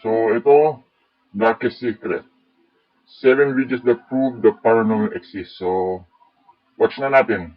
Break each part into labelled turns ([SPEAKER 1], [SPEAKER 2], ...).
[SPEAKER 1] So, ito, Darkest Secret. 7 videos that prove the paranormal exists. So, watch na natin.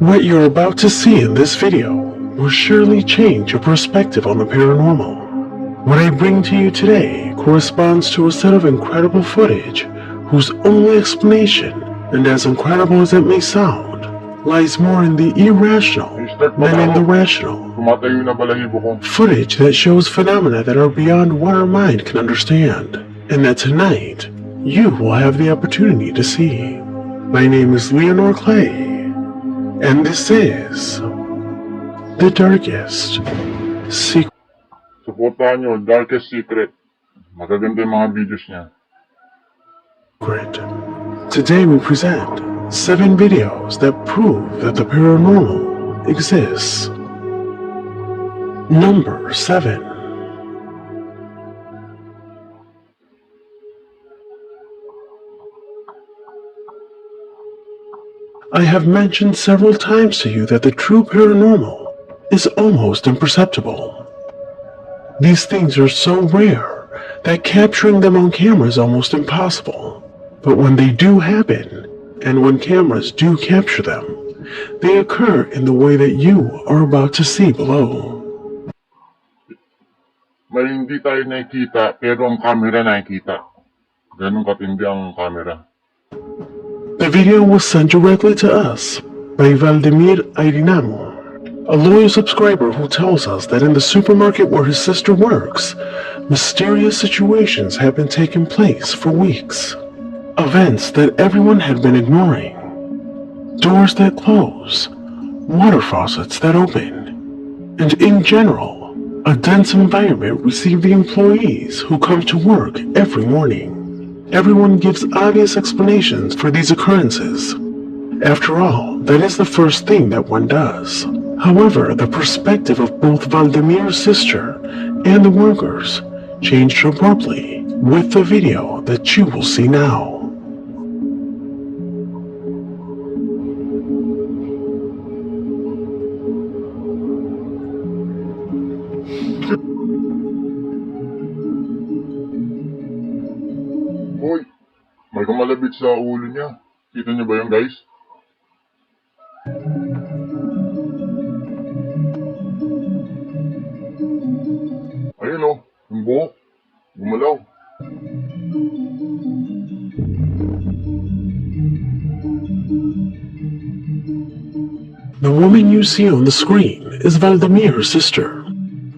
[SPEAKER 2] What you're about to see in this video will surely change your perspective on the paranormal. What I bring to you today corresponds to a set of incredible footage whose only explanation, and as incredible as it may sound, lies more in the irrational than in the rational.
[SPEAKER 1] Tumatayo na balahibo ko.
[SPEAKER 2] Footage that shows phenomena that are beyond what our mind can understand, and that tonight you will have the opportunity to see. My name is Leonor Clay, and this is The Darkest Secret.
[SPEAKER 1] Supportahan nyo, Darkest Secret. Magaganda yung mga videos niya.
[SPEAKER 2] Today we present 7 videos that prove that the paranormal exists. Number 7. I have mentioned several times to you that the true paranormal is almost imperceptible. These things are so rare that capturing them on camera is almost impossible. But when they do happen, and when cameras do capture them, they occur in the way that you are about to see below.
[SPEAKER 1] May hindi tayo nakikita, pero ang camera nakikita. Ganun katindi ang camera.
[SPEAKER 2] The video was sent directly to us by Valdemir Airinamo, a loyal subscriber who tells us that in the supermarket where his sister works, mysterious situations have been taking place for weeks. Events that everyone had been ignoring. Doors that close, water faucets that open, and in general, a dense environment received the employees who come to work every morning. Everyone gives obvious explanations for these occurrences. After all, that is the first thing that one does. However, the perspective of both Valdemir's sister and the workers changed abruptly with the video that you will see now.
[SPEAKER 1] Hoy, may kumalabit sa ulo niya. Kita niyo ba yun, guys? Ayun o, yung buhok. Gumalaw.
[SPEAKER 2] The woman you see on the screen is Valdemir's sister.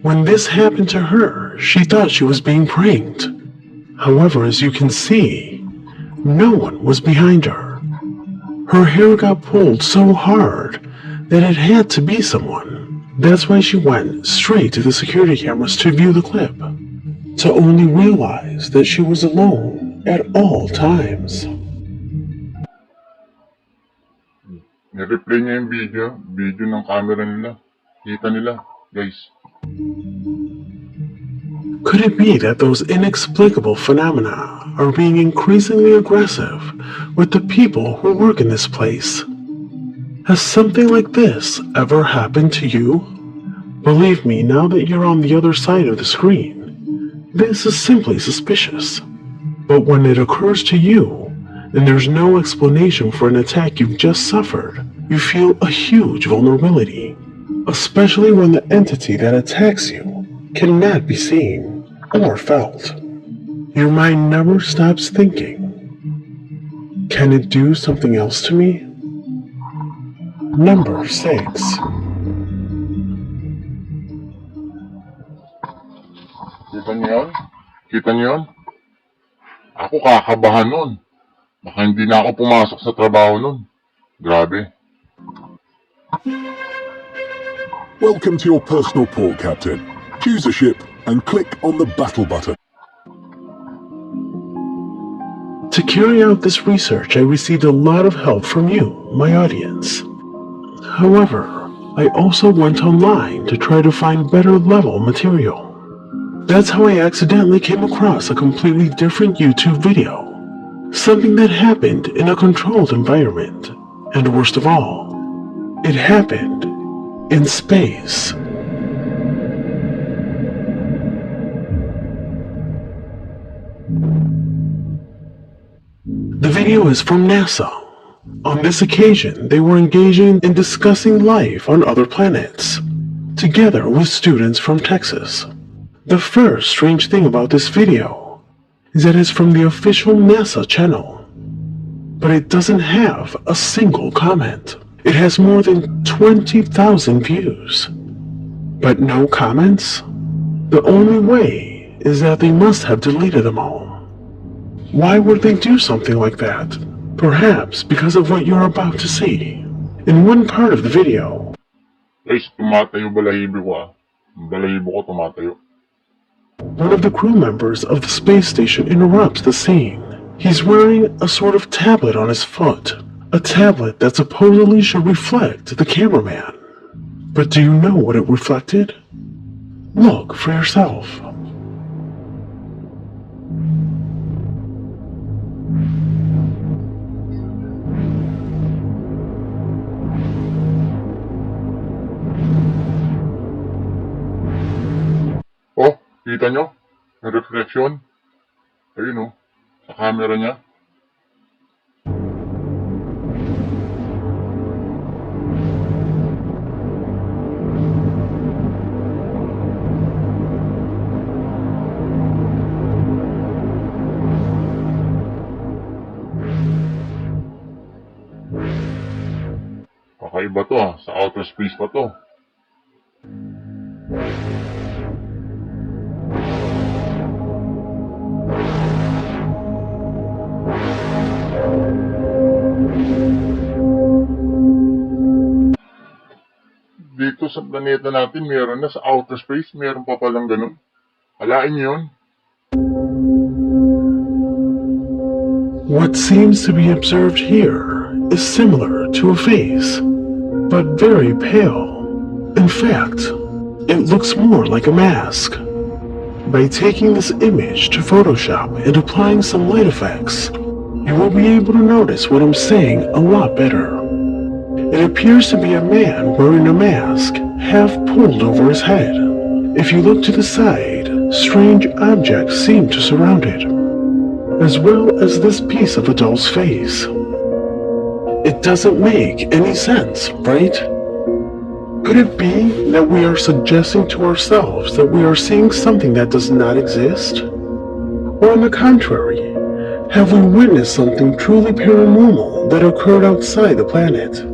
[SPEAKER 2] When this happened to her, she thought she was being pranked. However, as you can see, no one was behind her. Her hair got pulled so hard that it had to be someone. That's why she went straight to the security cameras to view the clip, to only realize that she was alone at all times.
[SPEAKER 1] Nireplay niya yung video ng camera nila. Kita nila, guys.
[SPEAKER 2] Could it be that those inexplicable phenomena are being increasingly aggressive with the people who work in this place? Has something like this ever happened to you? Believe me, now that you're on the other side of the screen, this is simply suspicious. But when it occurs to you, and there's no explanation for an attack you've just suffered, you feel a huge vulnerability, especially when the entity that attacks you cannot be seen or felt. Your mind never stops thinking, can it do something else to me? Number 6.
[SPEAKER 1] Kita niyo yun? Kita niyo yun? Ako kakabahan nun. Baka hindi na ako pumasok sa trabaho nun. Grabe.
[SPEAKER 3] Welcome to your personal port, Captain. Choose a ship and click on the battle button.
[SPEAKER 2] To carry out this research, I received a lot of help from you, my audience. However, I also went online to try to find better level material. That's how I accidentally came across a completely different YouTube video. Something that happened in a controlled environment. And worst of all, it happened in space. The video is from NASA. On this occasion, they were engaging in discussing life on other planets, together with students from Texas. The first strange thing about this video is that it's from the official NASA channel, but it doesn't have a single comment. It has more than 20,000 views, but no comments? The only way is that they must have deleted them all. Why would they do something like that? Perhaps because of what you're about to see. In one part of the video,
[SPEAKER 1] Guys, tumatayo balahibo ko ah. Balahibo ko tumatayo.
[SPEAKER 2] one of the crew members of the space station interrupts the scene. He's wearing a sort of tablet on his foot, a tablet that supposedly should reflect the cameraman. But do you know what it reflected? Look for yourself.
[SPEAKER 1] Oh, kita nyo? Yung reflection? Ayun oh, sa camera niya. Kakaiba to ah, sa outer space pa to. Dito sa planeta natin, meron na sa outer space, meron pa palang ganun. Alain nyo yun?
[SPEAKER 2] What seems to be observed here is similar to a face, but very pale. In fact, it looks more like a mask. By taking this image to Photoshop and applying some light effects, you will be able to notice what I'm saying a lot better. It appears to be a man wearing a mask, half pulled over his head. If you look to the side, strange objects seem to surround it, as well as this piece of a doll's face. It doesn't make any sense, right? Could it be that we are suggesting to ourselves that we are seeing something that does not exist? Or on the contrary, have we witnessed something truly paranormal that occurred outside the planet?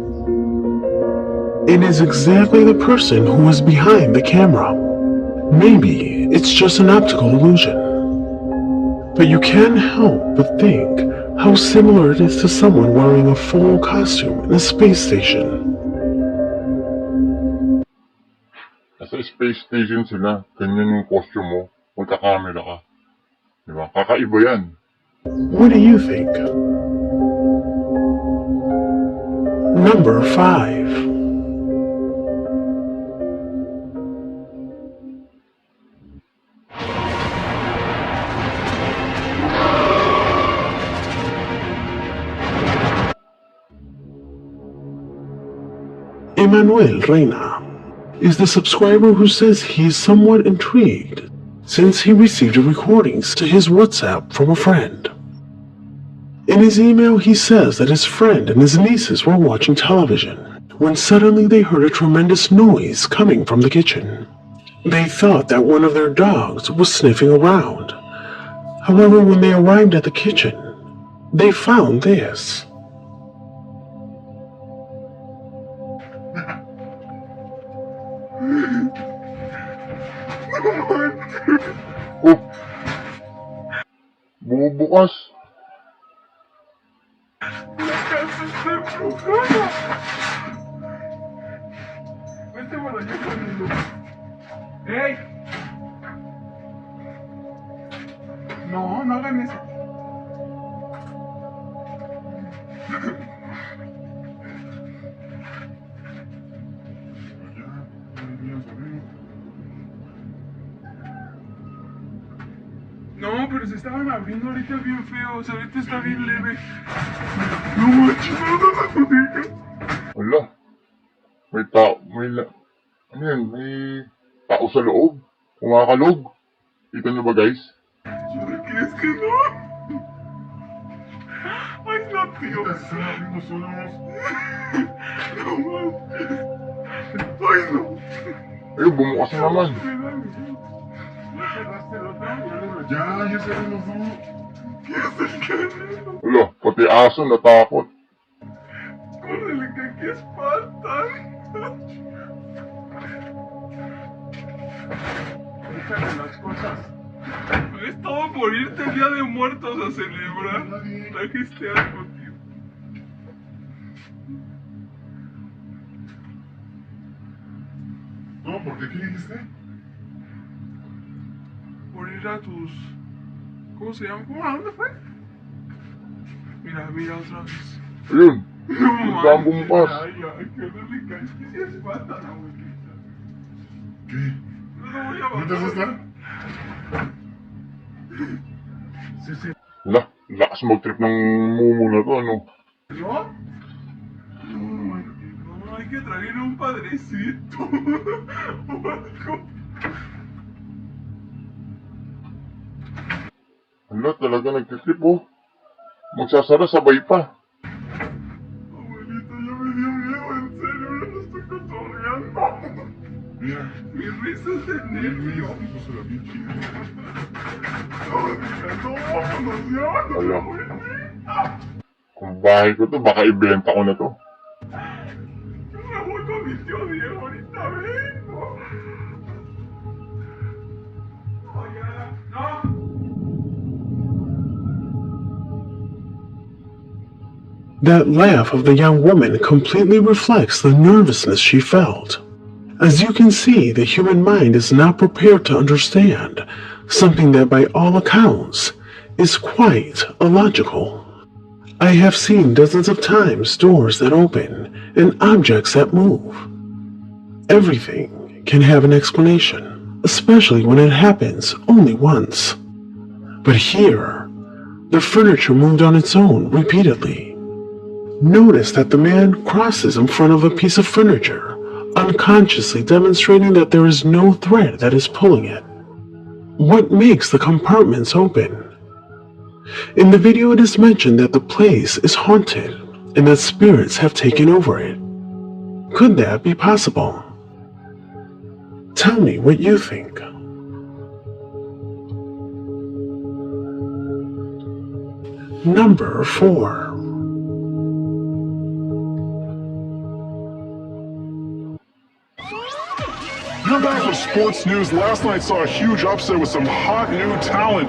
[SPEAKER 2] It is exactly the person who is behind the camera. Maybe it's just an optical illusion. But you can't help but think how similar it is to someone wearing a full costume in a space station.
[SPEAKER 1] Nasa space station sila, ganyan yung costume mo, magkakamera ka. Diba? Kakaiba yan.
[SPEAKER 2] What do you think? Number 5. Emmanuel Reina is the subscriber who says he is somewhat intrigued since he received recordings to his WhatsApp from a friend. In his email, he says that his friend and his nieces were watching television when suddenly they heard a tremendous noise coming from the kitchen. They thought that one of their dogs was sniffing around. However, when they arrived at the kitchen, they found this.
[SPEAKER 1] Oh! Bubukas!
[SPEAKER 4] ¡Ey! No, no hagan eso. No, pero se estaban abriendo ahorita bien feos, ahorita está bien leve. No manches, no.
[SPEAKER 1] Wala. May tao, ano yan, may tao sa loob. Kumakalog. Kita nyo ba guys?
[SPEAKER 4] ¿Qué es que no? Ay, no, tío.
[SPEAKER 1] Sabi mo, Solos.
[SPEAKER 4] No manches. Ay, no.
[SPEAKER 1] Eh, bumukas na naman.
[SPEAKER 4] Me da miedo. ¿Ya cerraste el otro?
[SPEAKER 1] Ya cerré los dos.
[SPEAKER 4] ¿Qué es el canelo?
[SPEAKER 1] Wala, pati aso natakot.
[SPEAKER 4] Córrele, que aquí espantan. Déjale las cosas. Estaba por irte el día de muertos a celebrar. Trajiste algo, tío.
[SPEAKER 1] No, ¿por qué? ¿Qué dijiste?
[SPEAKER 4] Por ir a tus... ¿Cómo se llama? ¿Cómo? ¿A dónde fue? Mira, mira otra vez.
[SPEAKER 1] Ayun,
[SPEAKER 4] No
[SPEAKER 1] saan bumukas?
[SPEAKER 4] Ay, ay, que no le caes. Que si espantan, abuelita.
[SPEAKER 1] ¿Qué?
[SPEAKER 4] No lo voy a
[SPEAKER 1] ¿No te
[SPEAKER 4] bajar.
[SPEAKER 1] asusta? Wala, lakas mag-trip ng mumu na to, ano?
[SPEAKER 4] ¿Yo? No, hay que traerle un padrecito. O algo.
[SPEAKER 1] Wala, talaga nag-trip, oh. Magsasara sabay pa.
[SPEAKER 4] Abuelita, ya me dio miedo, en serio, no lo estoy cotorreando.
[SPEAKER 1] Mira,
[SPEAKER 4] Mi risa es de nervio.
[SPEAKER 1] eso será bien chido.
[SPEAKER 4] No, diga, no, vámonos ya.
[SPEAKER 1] Wala.
[SPEAKER 4] Abuelita.
[SPEAKER 1] Kung bahay ko to, baka ibenta ko na to.
[SPEAKER 4] Yo me voy con mi tío Diego, ahorita vengo. No, ya, no.
[SPEAKER 2] That laugh of the young woman completely reflects the nervousness she felt. As you can see, the human mind is not prepared to understand something that by all accounts is quite illogical. I have seen dozens of times doors that open and objects that move. Everything can have an explanation, especially when it happens only once. But here, the furniture moved on its own repeatedly. Notice that the man crosses in front of a piece of furniture, unconsciously demonstrating that there is no thread that is pulling it. What makes the compartments open? In the video it is mentioned that the place is haunted and that spirits have taken over it. Could that be possible? Tell me what you think. Number 4.
[SPEAKER 3] You're back with sports news. Last night saw a huge upset with some hot new talent.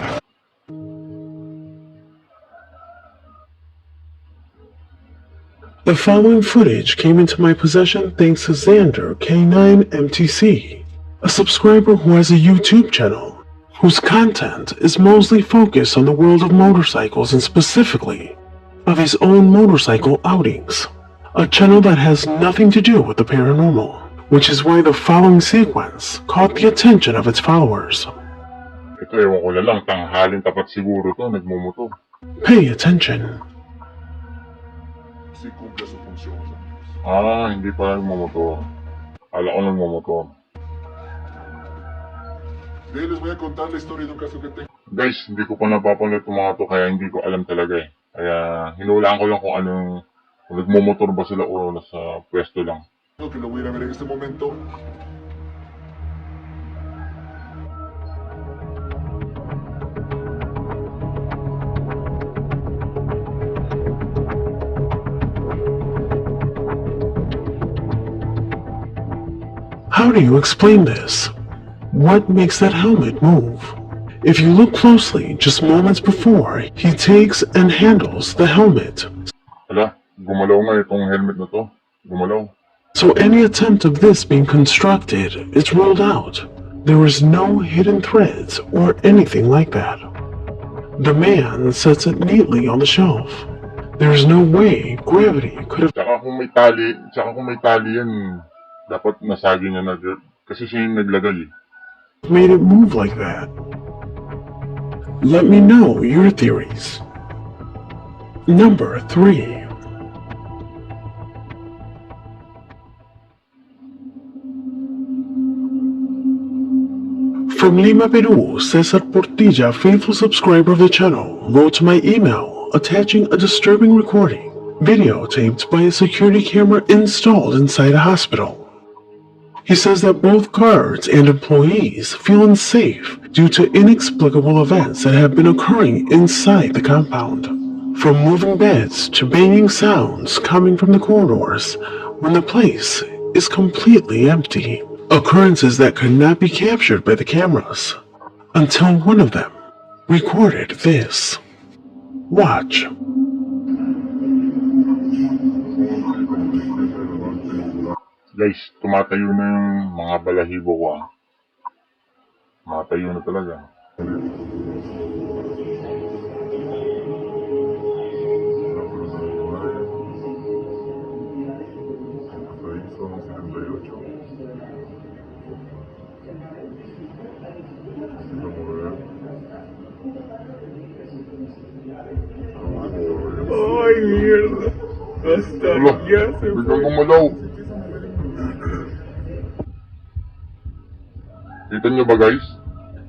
[SPEAKER 2] The following footage came into my possession thanks to Xander K9MTC, a subscriber who has a YouTube channel whose content is mostly focused on the world of motorcycles and specifically of his own motorcycle outings. A channel that has nothing to do with the paranormal, which is why the following sequence caught the attention of its followers.
[SPEAKER 1] Ito, ewan ko na lang, tanghalin tapat siguro to, nagmumotor.
[SPEAKER 2] Pay attention.
[SPEAKER 3] Si cumple su función.
[SPEAKER 1] Ah, hindi pa nagmumotor. Kala ko nagmumotor.
[SPEAKER 3] Les voy a contar la historia de un caso que tengo.
[SPEAKER 1] Guys, hindi ko pa napapanood itong mga to, kaya hindi ko alam talaga eh. Kaya hinulaan ko lang kung nagmumotor ba sila o nasa pwesto lang.
[SPEAKER 3] Que lo voy a ir a ver en este momento.
[SPEAKER 2] How do you explain this? What makes that helmet move? If you look closely, just moments before, he takes and handles the helmet.
[SPEAKER 1] Hala, gumalaw nga itong helmet na to. Gumalaw.
[SPEAKER 2] So any attempt of this being constructed is ruled out. There is no hidden threads or anything like that. The man sets it neatly on the shelf. There is no way gravity could have
[SPEAKER 1] Tsaka kung may tali yan, dapat nasagi niya na, kasi siya yung naglagay.
[SPEAKER 2] made it move like that. Let me know your theories. Number 3. From Lima, Peru, Cesar Portilla, faithful subscriber of the channel, wrote to my email attaching a disturbing recording, videotaped by a security camera installed inside a hospital. He says that both guards and employees feel unsafe due to inexplicable events that have been occurring inside the compound. From moving beds to banging sounds coming from the corridors when the place is completely empty. Occurrences that could not be captured by the cameras until one of them recorded this. Watch.
[SPEAKER 1] Guys, tumatayo na yung mga balahibo ko ah. Matayo na talaga.
[SPEAKER 4] Ay, mierda. Hasta ya se
[SPEAKER 1] Biglang
[SPEAKER 4] fue.
[SPEAKER 1] gumalaw. Kita nyo ba guys?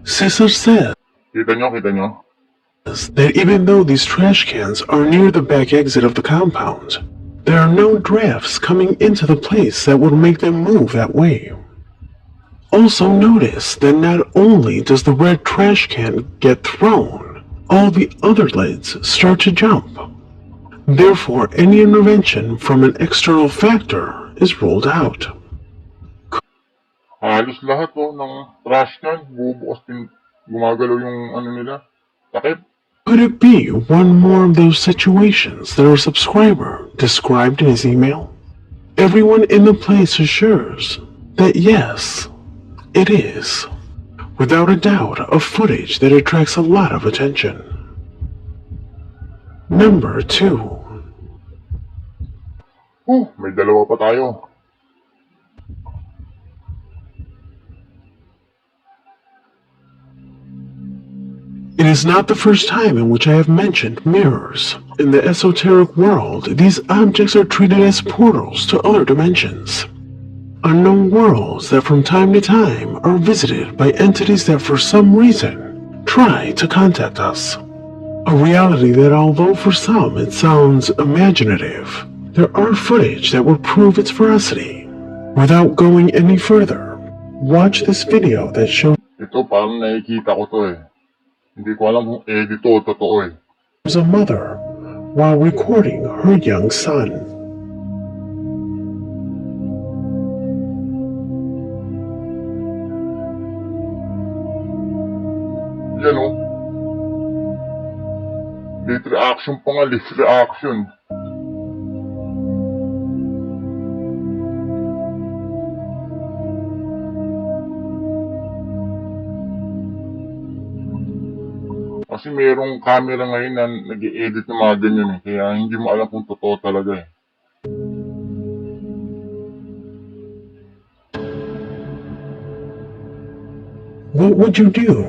[SPEAKER 2] Cesar says
[SPEAKER 1] Kita nyo?
[SPEAKER 2] that even though these trash cans are near the back exit of the compound, there are no drafts coming into the place that would make them move that way. Also notice that not only does the red trash can get thrown, all the other lids start to jump. Therefore, any intervention from an external factor is ruled out.
[SPEAKER 1] Halos lahat ng trash can, bubukas din, gumagalaw yung ano nila, takip.
[SPEAKER 2] Could it be one more of those situations that our subscriber described in his email? Everyone in the place assures that yes, it is. Without a doubt, a footage that attracts a lot of attention. Number 2.
[SPEAKER 1] May dalawa pa tayo.
[SPEAKER 2] It is not the first time in which I have mentioned mirrors. In the esoteric world, these objects are treated as portals to other dimensions. Unknown worlds that from time to time are visited by entities that for some reason try to contact us. A reality that although for some it sounds imaginative, there are footage that will prove its veracity. Without going any further, watch this video that shows
[SPEAKER 1] Ito parang nakikita ko to eh. Hindi ko alam kung edit o totoo eh.
[SPEAKER 2] a mother while recording her young son.
[SPEAKER 1] Yan o. Late reaction pa nga, lift reaction. Kasi merong camera ngayon na nag-i-edit ng mga ganyan eh. Kaya hindi mo alam kung totoo talaga eh.
[SPEAKER 2] What would you do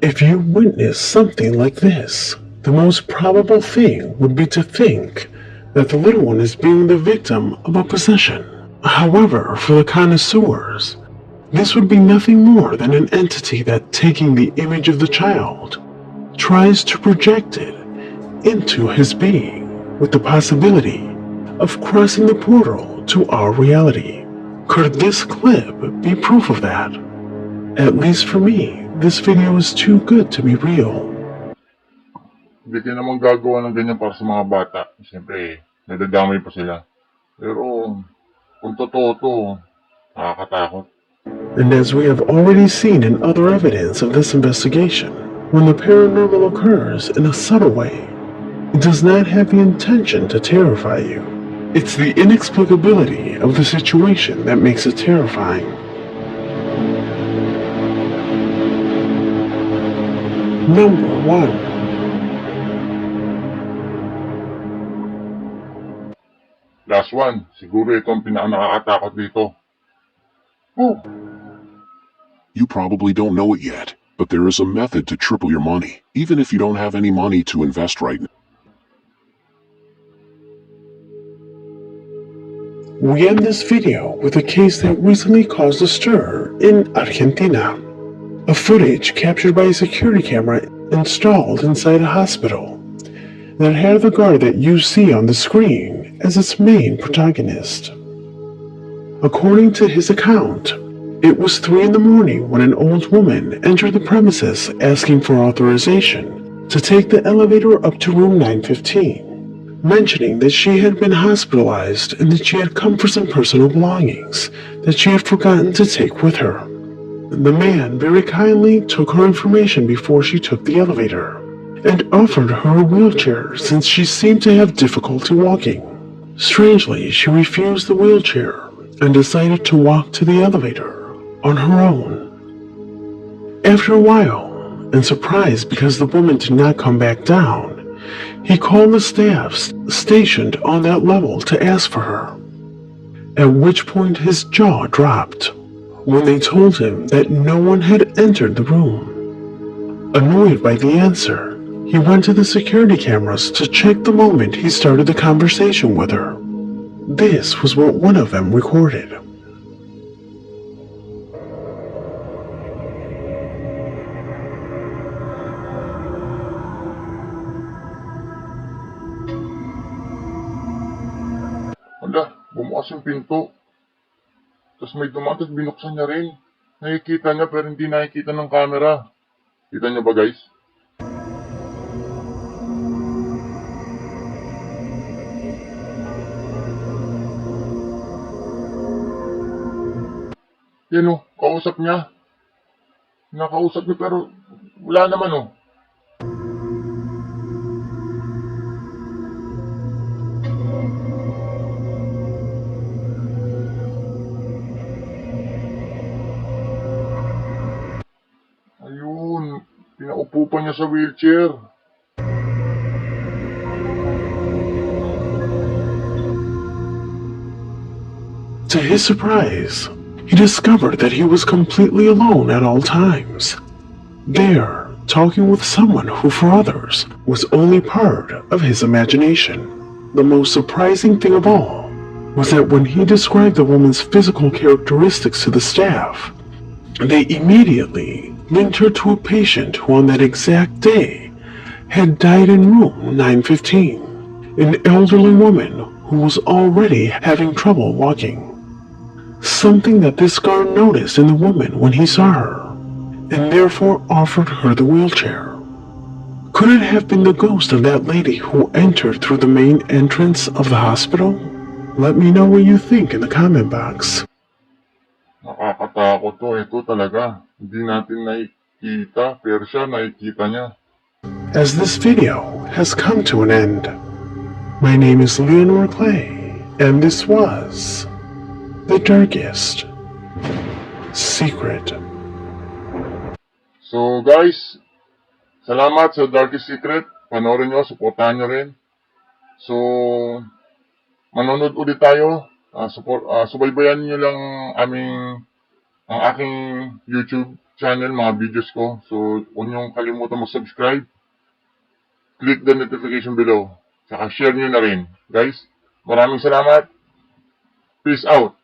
[SPEAKER 2] if you witnessed something like this? The most probable thing would be to think that the little one is being the victim of a possession. However, for the connoisseurs, this would be nothing more than an entity that, taking the image of the child, tries to project it into his being with the possibility of crossing the portal to our reality. Could this clip be proof of that? At least for me, this video is too good to be real.
[SPEAKER 1] Hindi ka naman gagawa ng ganyan para sa mga bata. Siyempre, nadadamay pa sila. Pero, kung totoo to, nakakatakot.
[SPEAKER 2] And as we have already seen in other evidence of this investigation, when the paranormal occurs in a subtle way, it does not have the intention to terrify you. It's the inexplicability of the situation that makes it terrifying. Number 1.
[SPEAKER 1] Last one, siguro ito ang pinaka-nakakatakot dito.
[SPEAKER 3] You probably don't know it yet, but there is a method to triple your money, even if you don't have any money to invest right now.
[SPEAKER 2] We end this video with a case that recently caused a stir in Argentina. A footage captured by a security camera installed inside a hospital. that had the guard that you see on the screen as its main protagonist. According to his account, it was 3 in the morning when an old woman entered the premises asking for authorization to take the elevator up to room 915, mentioning that she had been hospitalized and that she had come for some personal belongings that she had forgotten to take with her. The man very kindly took her information before she took the elevator and offered her a wheelchair since she seemed to have difficulty walking. Strangely, she refused the wheelchair and decided to walk to the elevator on her own. After a while, and surprised because the woman did not come back down, he called the staff stationed on that level to ask for her, at which point his jaw dropped when they told him that no one had entered the room. Annoyed by the answer, he went to the security cameras to check the moment he started the conversation with her. This was what one of them recorded.
[SPEAKER 1] Hala, bumukas yung pinto. Tapos may dumaan, tapos binuksan niya rin. Nakikita niya pero hindi nakikita ng camera. Kita niyo ba guys? Yan o, kausap niya. Nakausap niya pero wala naman o. Ayun, pinaupo pa niya sa wheelchair.
[SPEAKER 2] To his surprise, he discovered that he was completely alone at all times. There, talking with someone who for others was only part of his imagination. The most surprising thing of all was that when he described the woman's physical characteristics to the staff, they immediately linked her to a patient who on that exact day had died in room 915, an elderly woman who was already having trouble walking. Something that this guard noticed in the woman when he saw her, and therefore offered her the wheelchair. Could it have been the ghost of that lady who entered through the main entrance of the hospital? Let me know what you think in the comment box.
[SPEAKER 1] Nakakatakot to, ito talaga. Hindi natin nakikita, pero siya nakikita niya.
[SPEAKER 2] As this video has come to an end, my name is Leonor Clay, and this was The Darkest Secret.
[SPEAKER 1] So guys, salamat sa Darkest Secret. Panoorin nyo, supportahan nyo rin. So, manonood ulit tayo. Subaybayan nyo lang ang aking YouTube channel, mga videos ko. So, huwag nyo kalimutan mag-subscribe. Click the notification below. Saka share nyo na rin. Guys, maraming salamat. Peace out.